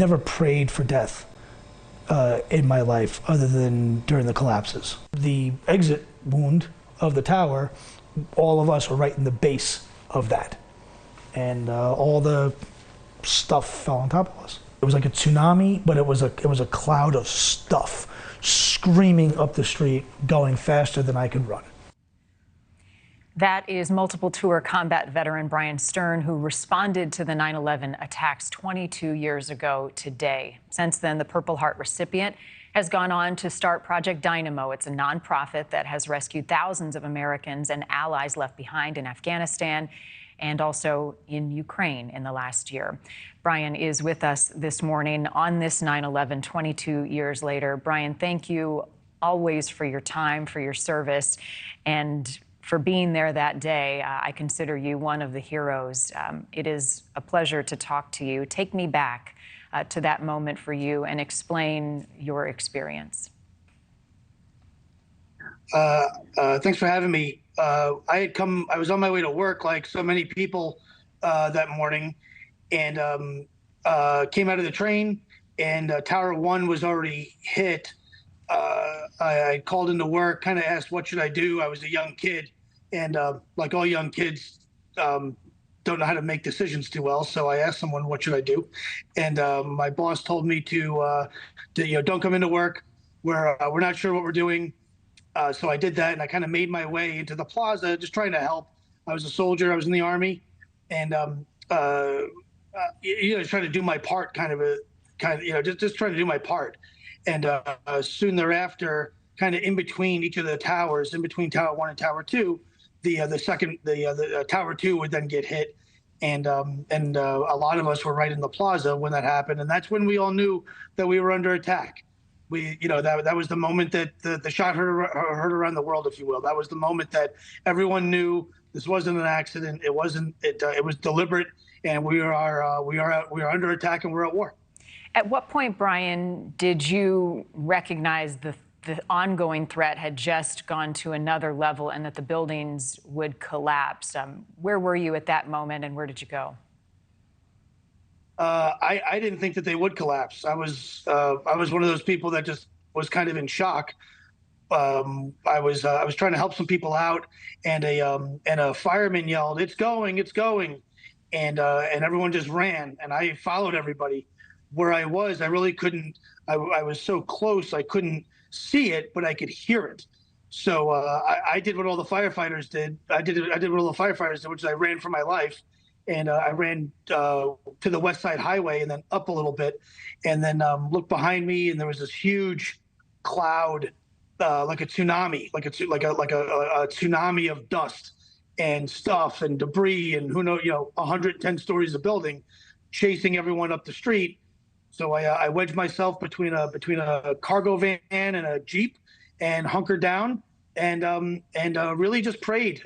never prayed for death in my life other than during the collapses. The exit wound of the tower, all of us were right in the base of that. And all the stuff fell on top of us. It was like a tsunami, but it was a cloud of stuff screaming up the street, going faster than I could run. That is multiple tour combat veteran Bryan Stern, who responded to the 9/11 attacks 22 years ago today. Since then, the Purple Heart recipient has gone on to start Project Dynamo. It's a nonprofit that has rescued thousands of Americans and allies left behind in Afghanistan and also in Ukraine in the last year. Bryan is with us this morning on this 9/11, 22 years later. Bryan, thank you always for your time, for your service, and for being there that day. I consider you one of the heroes. It is a pleasure to talk to you. Take me back to that moment for you and explain your experience. Thanks for having me. I was on my way to work like so many people that morning, and came out of the train, and Tower 1 was already hit. I called into work, kind of asked what should I do. I was a young kid, and like all young kids, don't know how to make decisions too well. So I asked someone, what should I do? And my boss told me to don't come into work. We're not sure what we're doing. So I did that, and I kind of made my way into the plaza, just trying to help. I was a soldier. I was in the Army, and trying to do my part, just trying to do my part. And soon thereafter, kind of in between each of the towers, in between Tower 1 and Tower 2, the Tower 2 would then get hit, and a lot of us were right in the plaza when that happened, and that's when we all knew that we were under attack. That was the moment that the shot heard around the world, if you will. That was the moment that everyone knew this wasn't an accident. It wasn't. It was deliberate, and we are under attack, and we're at war. At what point, Bryan, did you recognize the ongoing threat had just gone to another level and that the buildings would collapse? Where were you at that moment, and where did you go? I didn't think that they would collapse. I was one of those people that just was kind of in shock. I was trying to help some people out, and a fireman yelled, "It's going, it's going," and everyone just ran, and I followed everybody. Where I was, I really couldn't. I was so close, I couldn't see it, but I could hear it. So I did what all the firefighters did. I did what all the firefighters did, which is I ran for my life. And I ran to the West Side Highway and then up a little bit, and then looked behind me, and there was this huge cloud, like a tsunami, like a tsunami of dust and stuff and debris and 110 stories of building, chasing everyone up the street. So I wedged myself between a cargo van and a Jeep, and hunkered down. And really just prayed,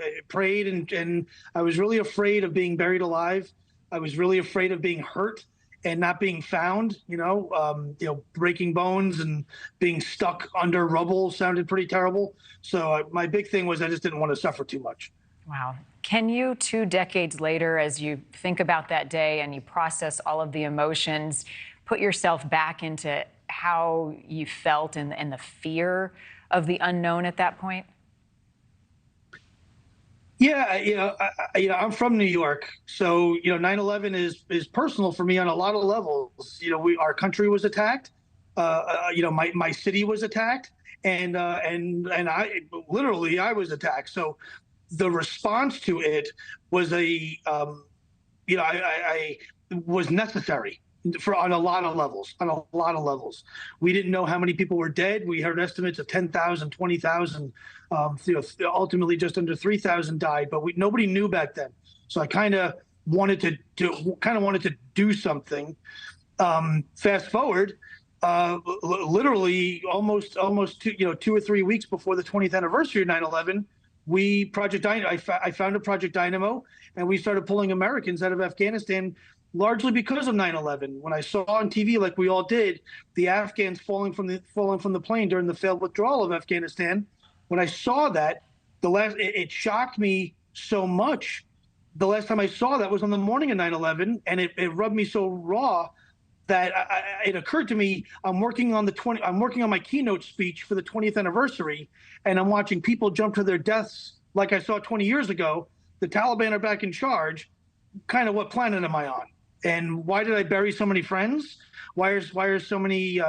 and I was really afraid of being buried alive. I was really afraid of being hurt and not being found. Breaking bones and being stuck under rubble sounded pretty terrible. So my big thing was I just didn't want to suffer too much. Wow. Can you, 2 decades later, as you think about that day and you process all of the emotions, put yourself back into how you felt and the fear of the unknown at that point? Yeah, I'm from New York, so 9/11 is personal for me on a lot of levels. Our country was attacked. My city was attacked, and I was attacked. So the response to it was was necessary on a lot of levels. We didn't know how many people were dead. We heard estimates of 10,000, 20,000. Ultimately, just under 3,000 died, but nobody knew back then. So I kind of wanted to do something. Fast forward, literally almost 2 or 3 weeks before the 20th anniversary of 9/11, I founded Project Dynamo, and we started pulling Americans out of Afghanistan, largely because of 9/11. When I saw on TV, like we all did, the Afghans falling from the plane during the failed withdrawal of Afghanistan, when I saw that, it shocked me so much. The last time I saw that was on the morning of 9/11, and it rubbed me so raw that it occurred to me, I'm working on my keynote speech for the 20th anniversary, and I'm watching people jump to their deaths like I saw 20 years ago. The Taliban are back in charge. Kind of what planet am I on? And why did I bury so many friends? Why are there so many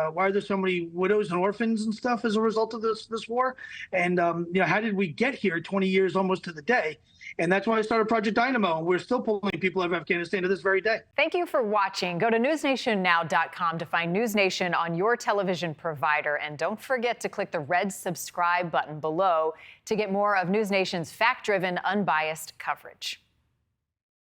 widows and orphans and stuff as a result of this war? And how did we get here 20 years almost to the day? And that's why I started Project Dynamo. And we're still pulling people out of Afghanistan to this very day. Thank you for watching. Go to newsnationnow.com to find NewsNation on your television provider. And don't forget to click the red subscribe button below to get more of NewsNation's fact-driven, unbiased coverage.